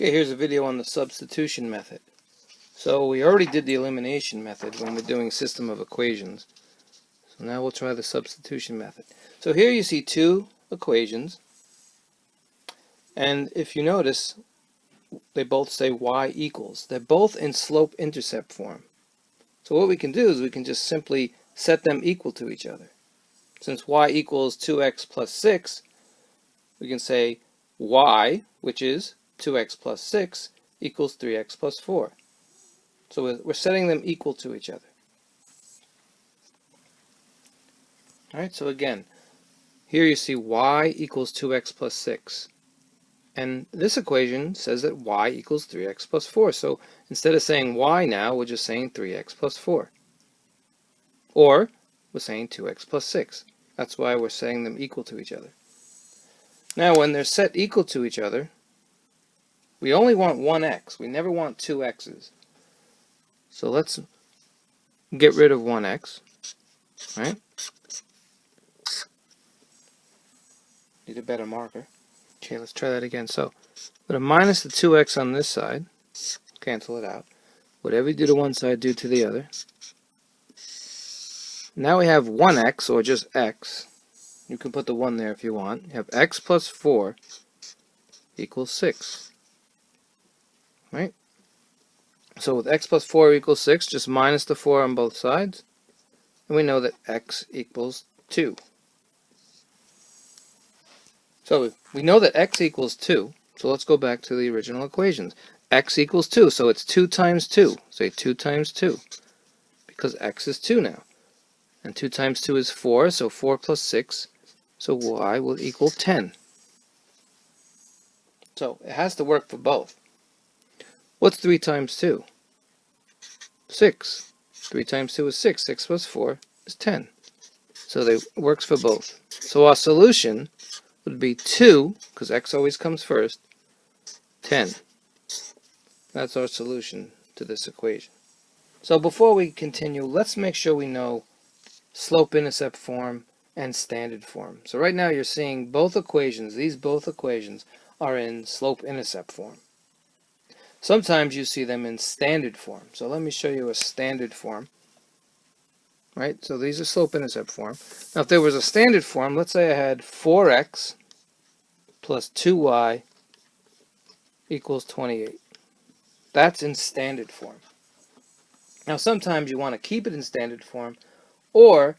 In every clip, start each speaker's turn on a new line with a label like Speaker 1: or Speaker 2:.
Speaker 1: Okay, here's a video on the substitution method. So we already did the elimination method when we're doing system of equations. So now we'll try the substitution method. So here you see two equations, and if you notice, they both say y equals. They're both in slope-intercept form. So what we can do is we can just simply set them equal to each other. Since y equals 2x plus 6, we can say y, which is 2x plus 6, equals 3x plus 4. So we're setting them equal to each other. Alright, so again, here you see y equals 2x plus 6. And this equation says that y equals 3x plus 4. So instead of saying y now, we're just saying 3x plus 4. Or we're saying 2x plus 6. That's why we're setting them equal to each other. Now when they're set equal to each other, we only want one x. We never want two x's. So let's get rid of one x. Right? Need a better marker. Okay, let's try that again. So, we're going to minus the 2x on this side. Cancel it out. Whatever you do to one side, do to the other. Now we have 1x, or just x. You can put the 1 there if you want. You have x plus 4 equals 6. Right? So with x plus 4 equals 6, just minus the 4 on both sides. And we know that x equals 2. So we know that x equals 2, so let's go back to the original equations. X equals 2, so it's 2 times 2. Say 2 times 2, because x is 2 now. And 2 times 2 is 4, so 4 plus 6, so y will equal 10. So it has to work for both. What's 3 times 2? 6. 3 times 2 is 6. 6 plus 4 is 10. So it works for both. So our solution would be 2, because x always comes first, 10. That's our solution to this equation. So before we continue, let's make sure we know slope-intercept form and standard form. So right now you're seeing both equations, both equations are in slope-intercept form. Sometimes you see them in standard form. So let me show you a standard form. Right, so these are slope-intercept form. Now if there was a standard form, let's say I had 4x plus 2y equals 28. That's in standard form. Now sometimes you want to keep it in standard form, or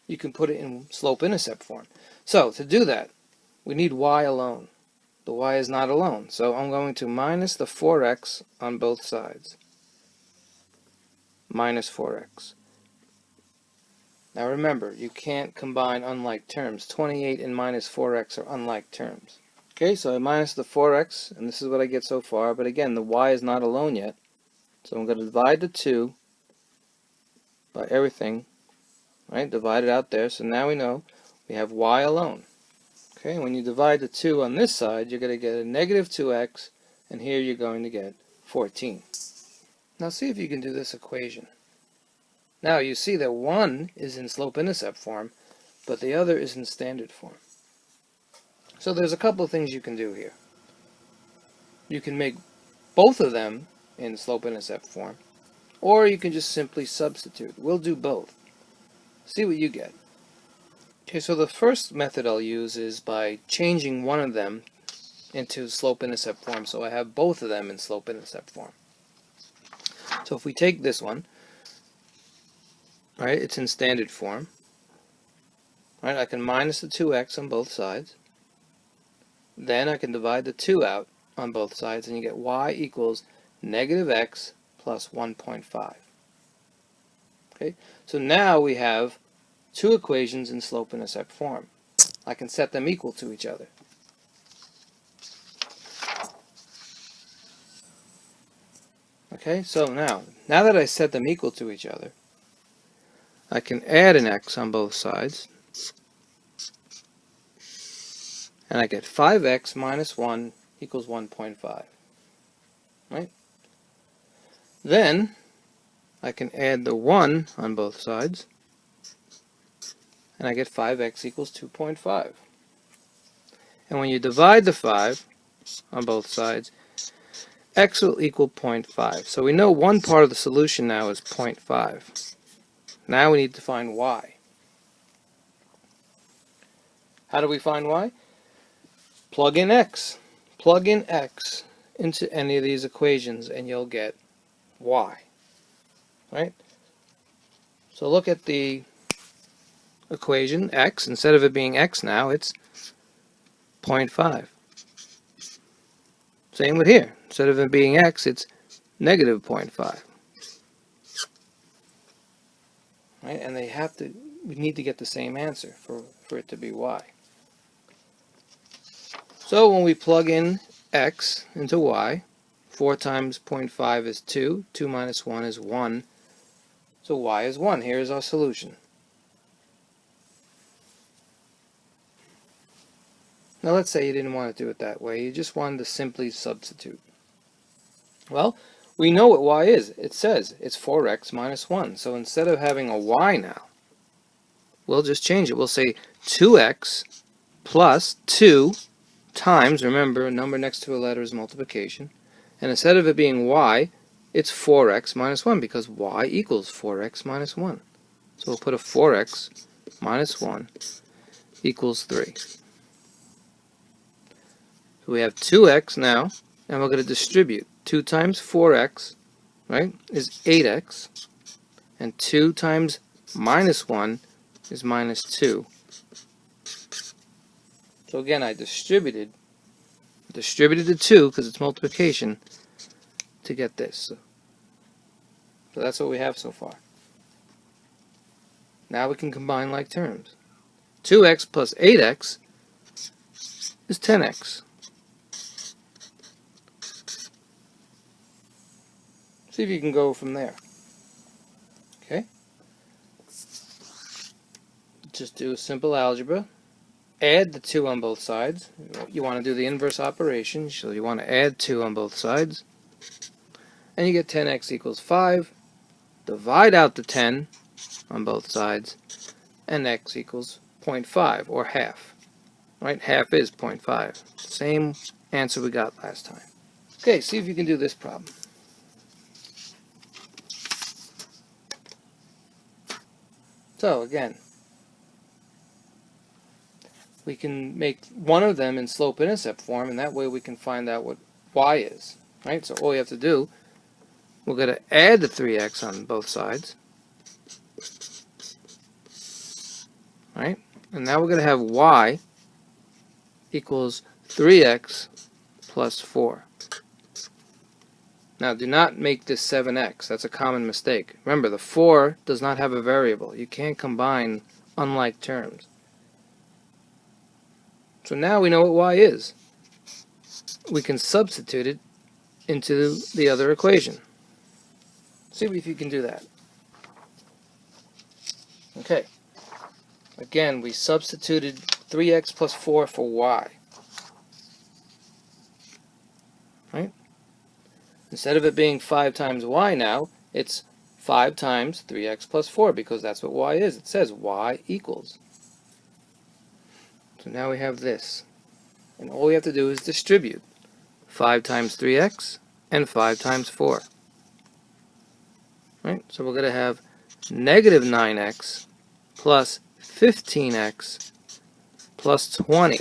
Speaker 1: you can put it in slope-intercept form. So to do that, we need y alone. The y is not alone, so I'm going to minus the 4x on both sides. Minus 4x. Now remember, you can't combine unlike terms. 28 and minus 4x are unlike terms. Okay, so I minus the 4x, and this is what I get so far. But again, the y is not alone yet. So I'm going to divide the 2 by everything. Right, divide it out there. So now we know we have y alone. Okay, when you divide the 2 on this side, you're going to get a negative 2x, and here you're going to get 14. Now see if you can do this equation. Now you see that one is in slope-intercept form, but the other is in standard form. So there's a couple of things you can do here. You can make both of them in slope-intercept form, or you can just simply substitute. We'll do both. See what you get. Okay, so the first method I'll use is by changing one of them into slope-intercept form, so I have both of them in slope-intercept form. So if we take this one, right, it's in standard form. Right, I can minus the 2x on both sides. Then I can divide the 2 out on both sides, and you get y equals negative x plus 1.5. Okay, so now we have two equations in slope-intercept form. I can set them equal to each other. Okay, so now that I set them equal to each other, I can add an x on both sides, and I get 5x minus 1 equals 1.5. Right? Then I can add the 1 on both sides, and I get 5x equals 2.5. And when you divide the 5 on both sides, x will equal 0.5. So we know one part of the solution now is 0.5. Now we need to find y. How do we find y? Plug in x. Plug in x into any of these equations and you'll get y. Right? So look at the equation x. Instead of it being x now, it's 0.5. Same with here. Instead of it being x, it's negative 0.5. Right? And we need to get the same answer for it to be y. So when we plug in x into y, 4 times 0.5 is 2, 2 minus 1 is 1, so y is 1. Here's our solution. Now let's say you didn't want to do it that way, you just wanted to simply substitute. Well, we know what y is. It says it's 4x minus 1, so instead of having a y now, we'll just change it. We'll say 2x plus 2 times, remember, a number next to a letter is multiplication, and instead of it being y, it's 4x minus 1, because y equals 4x minus 1. So we'll put a 4x minus 1 equals 3. So we have 2x now, and we're going to distribute. 2 times 4x, right, is 8x, and 2 times minus 1 is minus 2. So again, I distributed the 2 because it's multiplication to get this. So that's what we have so far. Now we can combine like terms. 2x plus 8x is 10x. See if you can go from there. Okay? Just do simple algebra. Add the 2 on both sides. You want to do the inverse operation, so you want to add 2 on both sides. And you get 10x equals 5. Divide out the 10 on both sides, and x equals 0.5, or half. Right? Half is 0.5. Same answer we got last time. Okay, see if you can do this problem. So again, we can make one of them in slope-intercept form, and that way we can find out what y is. Right? So all you have to do, we're going to add the 3x on both sides. Right? And now we're going to have y equals 3x plus 4. Now do not make this 7x. That's a common mistake. Remember, the 4 does not have a variable. You can't combine unlike terms. So now we know what y is. We can substitute it into the other equation. See if you can do that. Okay. Again, we substituted 3x plus 4 for y. Right? Instead of it being 5 times y now, it's 5 times 3x plus 4, because that's what y is. It says y equals. So now we have this. And all we have to do is distribute 5 times 3x and 5 times 4. Right? So we're going to have negative 9x plus 15x plus 20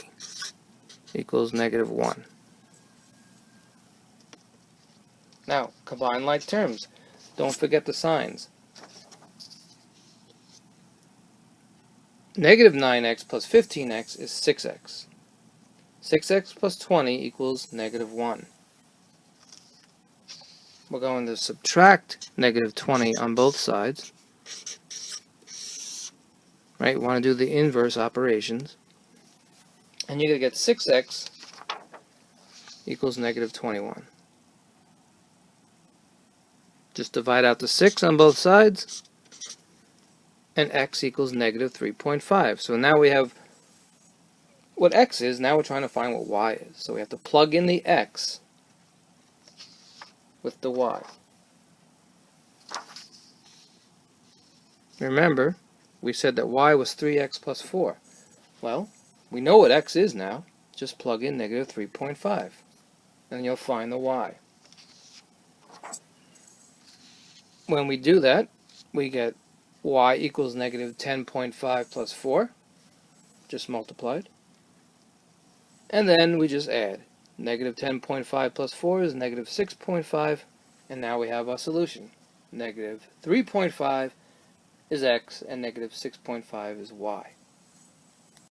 Speaker 1: equals negative 1. Now, combine like terms. Don't forget the signs. Negative 9x plus 15x is 6x. 6x plus 20 equals negative 1. We're going to subtract negative 20 on both sides. Right? We want to do the inverse operations. And you're going to get 6x equals negative 21. Just divide out the 6 on both sides, and x equals negative 3.5. So now we have what x is. Now we're trying to find what y is. So we have to plug in the x with the y. Remember, we said that y was 3x plus 4. Well, we know what x is now. Just plug in negative 3.5, and you'll find the y. when we do that, we get y equals negative 10.5 plus 4, just multiplied. And then we just add. Negative 10.5 plus 4 is negative 6.5, and now we have our solution. Negative 3.5 is x, and negative 6.5 is y.